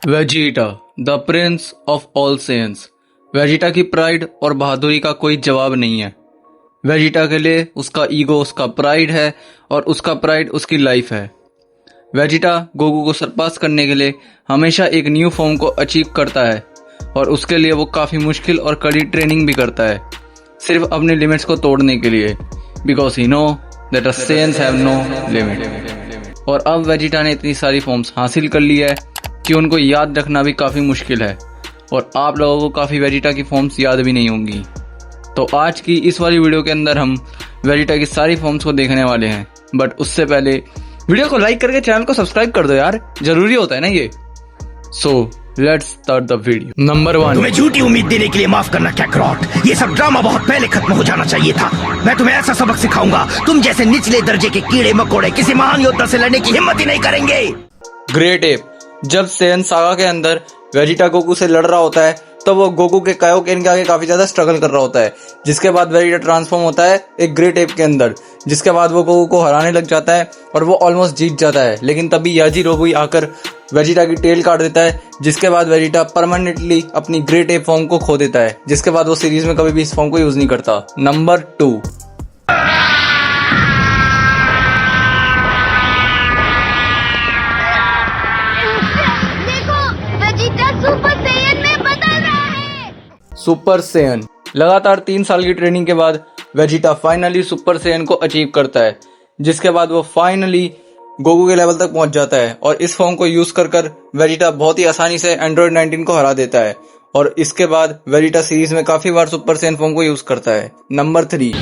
Vegeta the prince of all Saiyans. Vegeta की pride और बहादुरी का कोई जवाब नहीं है। वेजिटा के लिए उसका ईगो उसका प्राइड है और उसका प्राइड उसकी लाइफ है। वेजिटा गोकू को सरपास करने के लिए हमेशा एक न्यू फॉर्म को अचीव करता है और उसके लिए वो काफ़ी मुश्किल और कड़ी ट्रेनिंग भी करता है, सिर्फ अपने लिमिट्स को तोड़ने के लिए, because he know that a Saiyans have no limit. और अब वेजिटा ने इतनी सारी फॉर्म्स हासिल कर ली है कि उनको याद रखना भी काफ़ी मुश्किल है और आप लोगों को काफ़ी वेजिटा की फॉर्म्स याद भी नहीं होंगी। तो आज की इस वाली वीडियो के अंदर हम वेजिटा की सारी फॉर्म्स को देखने वाले हैं, बट उससे पहले वीडियो को लाइक करके चैनल को सब्सक्राइब कर दो यार, जरूरी होता है ना ये। So let's start the video. Number 1, तुम्हें झूठी उम्मीद देने के लिए माफ करना कैकरॉट, ये सब ड्रामा बहुत पहले खत्म हो जाना चाहिए था। मैं तुम्हें ऐसा सबक सिखाऊंगा, तुम जैसे निचले दर्जे के कीड़े मकोड़े किसी महान योद्धा से लड़ने की हिम्मत ही नहीं करेंगे। Great app. जब सेयन सागा के अंदर वेजिटा गोकू से लड़ रहा होता है तो वो गोकू के कायोकेन के आगे काफी ज्यादा स्ट्रगल कर रहा होता है, जिसके बाद वेजिटा ट्रांसफॉर्म होता है एक ग्रेट एप के अंदर, जिसके बाद वो गोकू को हराने लग जाता है और वो ऑलमोस्ट जीत जाता है। लेकिन तभी याजिरोबी आकर वेजिटा की टेल काट देता है, जिसके बाद वेजिटा परमानेंटली अपनी ग्रेट एप फॉर्म को खो देता है, जिसके बाद वो सीरीज में कभी भी इस फॉर्म को यूज नहीं करता। Number 2, super Saiyan. लगातार 3 साल की ट्रेनिंग के बाद वेजिटा फाइनली सुपर सेयन को अचीव करता है, जिसके बाद वो फाइनली गोकू के लेवल तक पहुंच जाता है और इस फॉर्म को यूज कर वेजिटा बहुत ही आसानी से एंड्रॉइड 19 को हरा देता है और इसके बाद वेजिटा सीरीज में काफी बार सुपर सेयन फॉर्म को यूज करता है। नंबर 3,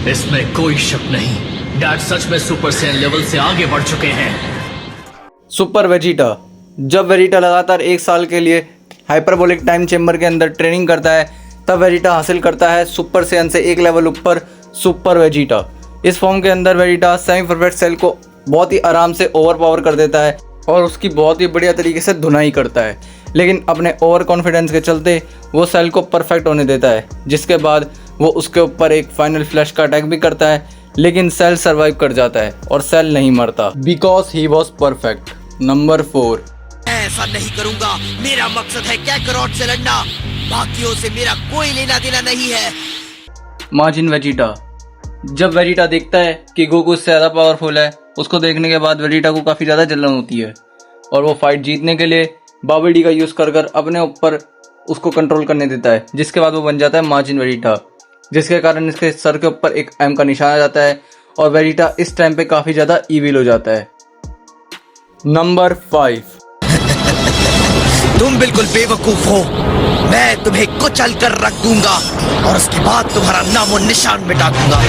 इसमें कोई शक नहीं, डैड सच में सुपर सेयन लेवल से आगे बढ़ चुके हैं। Super Vegeta. जब वेजिटा लगातार 1 साल के लिए हाइपरबोलिक टाइम चेम्बर के अंदर ट्रेनिंग करता है तब वेजिटा हासिल करता है सुपर सेयन से एक लेवल ऊपर सुपर वेजिटा। इस फॉर्म के अंदर वेजिटा सेमी परफेक्ट सेल को बहुत ही आराम से ओवर पावर कर देता है और उसकी बहुत ही बढ़िया तरीके से धुनाई करता है, लेकिन अपने ओवर कॉन्फिडेंस के चलते वो सेल को परफेक्ट होने देता है, जिसके बाद वो उसके ऊपर एक फाइनल फ्लैश का अटैक भी करता है, लेकिन सेल सर्वाइव कर जाता है और सेल नहीं मरता, because he was perfect. Number 4, ऐसा नहीं करूंगा, मेरा मकसद है कैकरॉट से लड़ना, बाकियों से मेरा कोई लेना देना नहीं है। माजिन वेजिटा। जब वेजिटा देखता है कि गोकू उससे ज्यादा पावरफुल है, उसको देखने के बाद वेजिटा को काफी ज्यादा जलन होती है और वो फाइट जीतने के लिए बाबी का यूज कर अपने ऊपर उसको कंट्रोल करने देता है, जिसके बाद वो बन जाता है माजिन वेजिटा, जिसके कारण इसके सर के ऊपर एक एम का निशान आ जाता है और वेजिटा इस टाइम पे काफी ज्यादा ईविल हो जाता है। नंबर 5, तुम बिल्कुल बेवकूफ हो, मैं तुम्हें कुचल कर रख दूंगा और उसके बाद तुम्हारा नामो निशान मिटा दूंगा।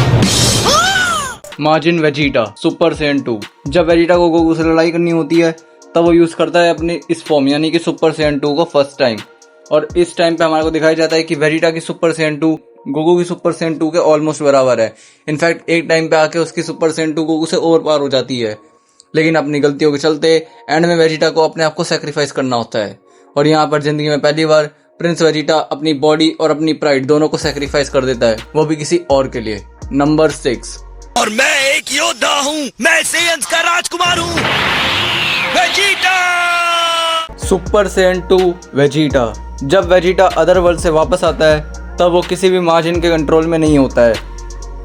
माजिन वेजिटा सुपर सेयन 2। जब वेजिटा को गोकू से लड़ाई करनी होती है तब वो यूज करता है अपने इस फॉर्म यानी कि सुपर सेयन 2 को फर्स्ट टाइम, और इस टाइम पे हमारे को दिखाया जाता है कि वेजिटा की सुपर सेयन 2 गोकू की सुपर सेयन 2 के ऑलमोस्ट बराबर है। इनफैक्ट एक टाइम पे आके उसकी सुपर सेयन 2 गोकू से ओवर पावर हो जाती है, लेकिन अपनी गलतियों के चलते एंड में वेजिटा को अपने आप को सैक्रिफाइस करना होता है और यहाँ पर जिंदगी में पहली बार प्रिंस वेजिटा अपनी बॉडी और अपनी प्राइड दोनों को सैक्रिफाइस कर देता है, वो भी किसी और के लिए। नंबर 6, और मैं एक योद्धा हूँ, मैं सेयंस का राजकुमार हूँ, वेजिटा। Super Saiyan 2 Vegeta. जब वेजिटा अदर वर्ल्ड से वापस आता है तब वो किसी भी मार्जिन के कंट्रोल में नहीं होता है।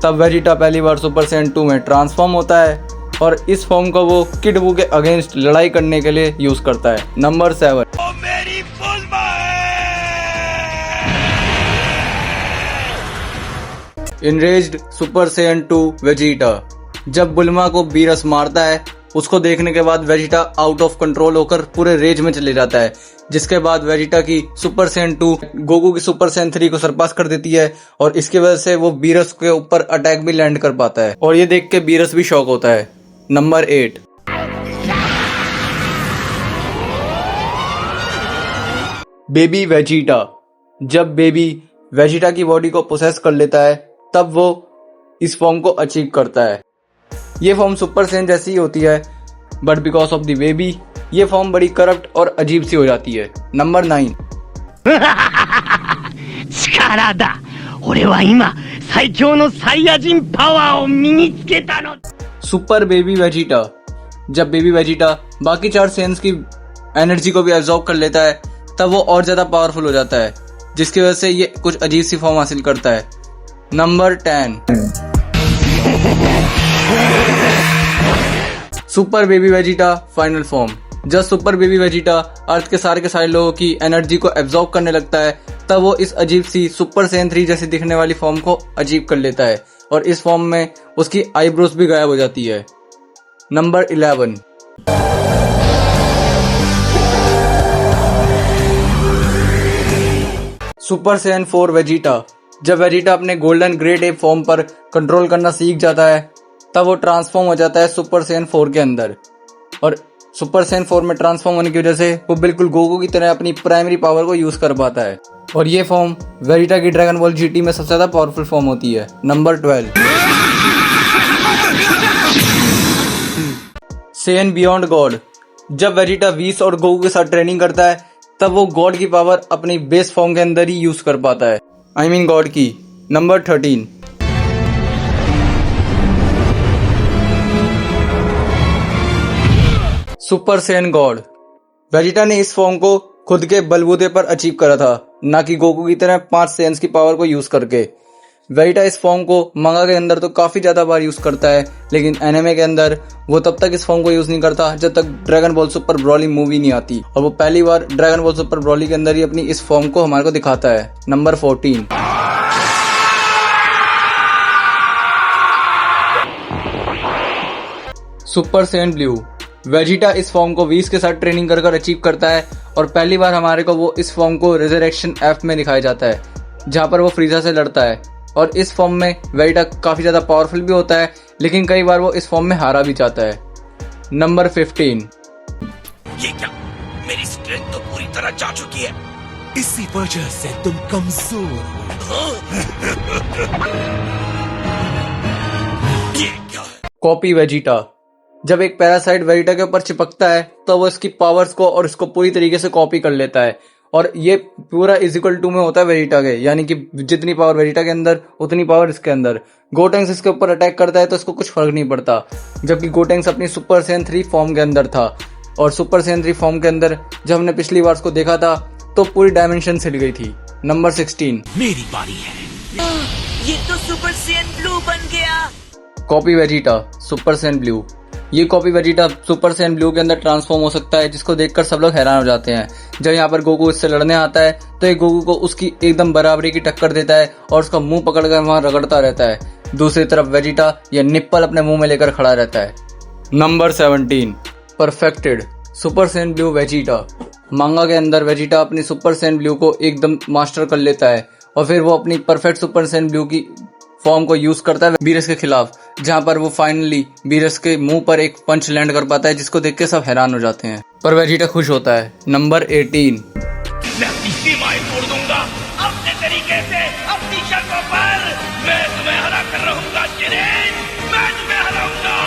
तब वेजिटा पहली बार सुपर सेयन 2 में ट्रांसफॉर्म होता है और इस फॉर्म को वो किड बू के अगेंस्ट लड़ाई करने के लिए यूज करता है। Number 7, enraged super Saiyan 2 Vegeta. जब बुल्मा को बीरस मारता है उसको देखने के बाद वेजिटा आउट ऑफ कंट्रोल होकर पूरे रेज में चले जाता है, जिसके बाद वेजिटा की सुपर सेयन 2 गोकू की सुपर सेयन 3 को सरपास कर देती है और इसकी वजह से वो बीरस के ऊपर अटैक भी लैंड कर पाता है और ये देख के बीरस भी शॉक होता है। Number 8, baby Vegeta. जब बेबी वेजिटा की बॉडी को पोसेस कर लेता है तब वो इस फॉर्म को अचीव करता है। ये फॉर्म सुपर सेयन जैसी ही होती है, but because of the baby ये फॉर्म बड़ी करप्ट और अजीब सी हो जाती है। Number 9, super baby Vegeta. जब बेबी वेजिटा बाकी 4 सेयन्स की एनर्जी को भी एब्जॉर्ब कर लेता है तब वो और ज्यादा पावरफुल हो जाता है, जिसकी वजह से ये कुछ अजीब सी फॉर्म हासिल करता है। Number 10, super baby Vegeta final form. जब सुपर बेबी वेजिटा अर्थ के सारे लोगों की एनर्जी को एब्जॉर्ब करने लगता है तब वो इस अजीब सी सुपर सैयन 3 जैसी दिखने वाली फॉर्म को अचीव कर लेता है और इस फॉर्म में उसकी आईब्रोज भी गायब हो जाती है। Number 11, super Saiyan 4 Vegeta. जब वेजिटा अपने गोल्डन ग्रेड एप फॉर्म पर कंट्रोल करना सीख जाता है तब वो ट्रांसफॉर्म हो जाता है सुपर सैयन 4 के अंदर, और सुपर सैयन 4 में ट्रांसफॉर्म होने की वजह से वो बिल्कुल गोकू की तरह अपनी प्राइमरी पावर को यूज कर पाता है और ये फॉर्म वेजिटा की ड्रैगन बॉल जीटी में सबसे ज्यादा पावरफुल फॉर्म होती है। Number 12, Saiyan beyond God. जब वेजिटा व्हीस और गोकू के साथ ट्रेनिंग करता है तब वो गॉड की पावर अपनी बेस फॉर्म के अंदर ही यूज कर पाता है, आई मीन गॉड की। Number 13, super Saiyan God. Vegeta ने इस फॉर्म को खुद के बलबूते पर अचीव करा था, ना कि गोकू की तरह 5 सैयन्स की पावर को यूज करके। वेजिटा इस फॉर्म को मंगा के अंदर तो काफी ज्यादा बार यूज करता है, लेकिन एनिमे के अंदर वो तब तक इस फॉर्म को यूज नहीं करता जब तक dragon ball super Broly movie नहीं आती, और वो पहली बार ड्रैगन बॉल सुपर ब्रॉली के अंदर ही अपनी इस फॉर्म को हमारे को दिखाता है। Number 14, super Saiyan blue. Vegeta इस फॉर्म को व्हीस के साथ ट्रेनिंग कर अचीव करता है और पहली बार हमारे को वो इस फॉर्म को रिजरेक्शन एफ में दिखाया जाता है, जहां पर वो फ्रीजा से लड़ता है, और इस फॉर्म में वेजिटा काफी ज्यादा पावरफुल भी होता है, लेकिन कई बार वो इस फॉर्म में हारा भी जाता है। नंबर 15, ये क्या, मेरी स्ट्रेंथ तो पूरी तरह जा चुकी है। इसी वजह से तुम कमजोर हो। ये क्या है? Copy Vegeta. जब एक पैरासाइट वेजिटा के ऊपर चिपकता है तो वो इसकी पावर्स को और इसको पूरी तरीके से कॉपी कर लेता है, और ये पूरा इक्वल टू में होता है वेजिटा के, यानी कि जितनी पावर वेजिटा के अंदर उतनी पावर इसके अंदर। गोटेंक्स इसके ऊपर अटैक करता है तो इसको कुछ फर्क नहीं पड़ता, जबकि गोटेंक्स अपनी सुपर सैयन 3 फॉर्म के अंदर था, और सुपर सैयन 3 फॉर्म के अंदर जब हमने पिछली बार उसको देखा था तो पूरी डायमेंशन हिल गई थी। नंबर 16, मेरी बारी है। ये तो सुपर सैयन ब्लू बन गया। Copy Vegeta super Saiyan blue. ये copy Vegeta super Saiyan blue के अंदर ट्रांसफॉर्म हो सकता है, जिसको देखकर सब लोग हैरान हो जाते हैं। जब यहाँ पर गोकू इससे लड़ने आता है तो ये गोकू को उसकी एकदम बराबरी की टक्कर देता है और उसका मुंह पकड़कर वहां रगड़ता रहता है। दूसरी तरफ वेजिटा ये निप्पल अपने मुंह में लेकर खड़ा रहता है। Number 17, perfected super Saiyan blue Vegeta. मांगा के अंदर वेजिटा अपनी सुपर सैयन ब्लू को एकदम मास्टर कर लेता है और फिर वो अपनी परफेक्ट सुपर सैयन ब्लू की फॉर्म को यूज करता है बीरस के खिलाफ, जहां पर वो फाइनली बीरस के मुंह पर एक पंच लैंड कर पाता है, जिसको देख के सब हैरान हो जाते हैं, पर वेजिटा खुश होता है। नंबर 18, मैं अपनी सीमाएं तोड़ दूंगा अपने तरीके से, अपनी शर्तों पर। मैं तुम्हें हरा कर रहूंगा जिरेन, मैं तुम्हें हराऊंगा।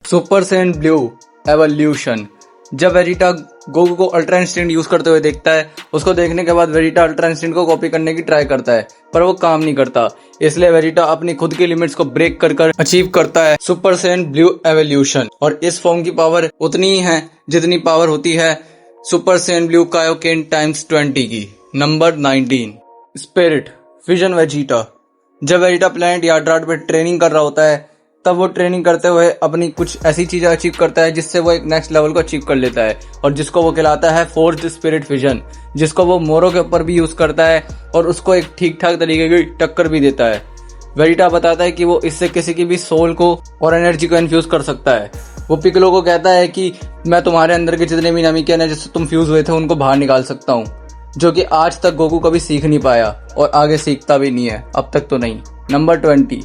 Super Saiyan blue evolution. जब वेजिटा गोकू को अल्ट्रा इंस्टिंक्ट यूज करते हुए देखता है, उसको देखने के बाद वेजिटा अल्ट्रा इंस्टिंक्ट को कॉपी करने की ट्राई करता है, पर वो काम नहीं करता। इसलिए वेजिटा अपनी खुद की लिमिट्स को ब्रेक कर अचीव करता है सुपर सैयन ब्लू एवोल्यूशन, और इस फॉर्म की पावर उतनी ही है जितनी पावर होती है super Saiyan blue Kaioken times 20 की। Number 19, spirit vision Vegeta. जब वेजिटा प्लैनेट यार्ड्राड पे ट्रेनिंग कर रहा होता है तब वो ट्रेनिंग करते हुए अपनी कुछ ऐसी चीजें अचीव करता है जिससे वो एक नेक्स्ट लेवल को अचीव कर लेता है, और जिसको वो कहलाता है फोर्स्ड स्पिरिट विजन, जिसको वो मोरो के ऊपर भी यूज करता है और उसको एक ठीक ठाक तरीके की टक्कर भी देता है। वेजिटा बताता है कि वो इससे किसी की भी सोल को और एनर्जी को इन्फ्यूज कर सकता है। वो पिकलो को कहता है कि मैं तुम्हारे अंदर के जितने भी नमिकेन है जिससे तुम फ्यूज हुए थे उनको बाहर निकाल सकता हूँ, जो कि आज तक गोकू कभी सीख नहीं पाया और आगे सीखता भी नहीं है, अब तक तो नहीं। Number 20,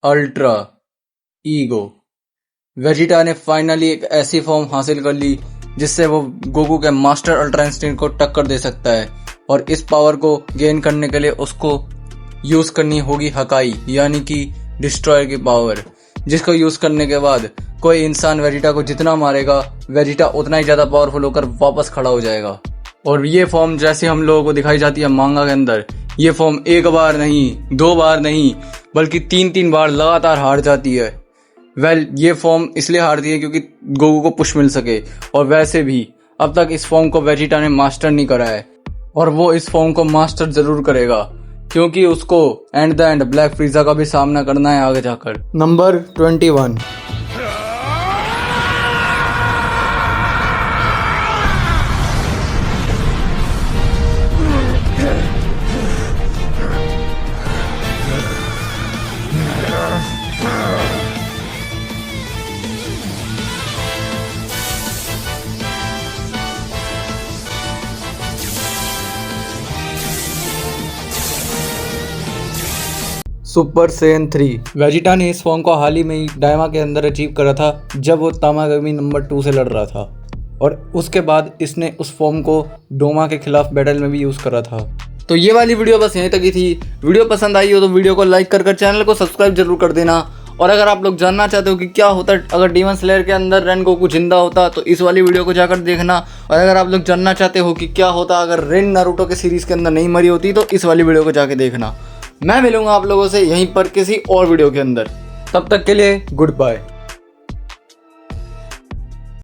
ultra ego. वेजिटा ने फाइनली एक ऐसी फॉर्म हासिल कर ली जिससे वो गोकू के मास्टर अल्ट्रा इंस्टिंक्ट को टक्कर दे सकता है, और इस पावर को गेन करने के लिए उसको यूज करनी होगी हकाई, यानी कि डिस्ट्रॉयर की पावर, जिसको यूज करने के बाद कोई इंसान वेजिटा को जितना मारेगा वेजिटा उतना ही ज्यादा पावरफुल होकर वापस खड़ा हो जाएगा। और ये फॉर्म जैसे हम लोगों को दिखाई जाती है मांगा के अंदर, ये फॉर्म एक बार नहीं, 2 बार नहीं, बल्कि 3-3 बार लगातार हार जाती है। ये फॉर्म इसलिए हारती है क्योंकि गोकू को पुश मिल सके, और वैसे भी अब तक इस फॉर्म को वेजिटा ने मास्टर नहीं करा है, और वो इस फॉर्म को मास्टर जरूर करेगा क्योंकि उसको एंड द एंड ब्लैक फ्रीजा का भी सामना करना है आगे जाकर। नंबर 21। सुपर सेन 3। वेजिटा ने इस फॉर्म को हाल ही में ही डायमा के अंदर अचीव करा था जब वो तामागमी नंबर 2 से लड़ रहा था, और उसके बाद इसने उस फॉर्म को डोमा के खिलाफ बैटल में भी यूज़ करा था। तो ये वाली वीडियो बस यहीं तक ही थी। वीडियो पसंद आई हो तो वीडियो को लाइक कर चैनल को सब्सक्राइब जरूर कर देना। और अगर आप लोग जानना चाहते हो कि क्या होता अगर डीमन स्लेयर के अंदर रेनगोकू जिंदा होता, तो इस वाली वीडियो को जाकर देखना। और अगर आप लोग जानना चाहते हो कि क्या होता अगर रेन नारुतो के सीरीज़ के अंदर नहीं मरी होती, तो इस वाली वीडियो को जाके देखना। मैं मिलूंगा आप लोगों से यहीं पर किसी और वीडियो के अंदर। तब तक के लिए गुड बाय।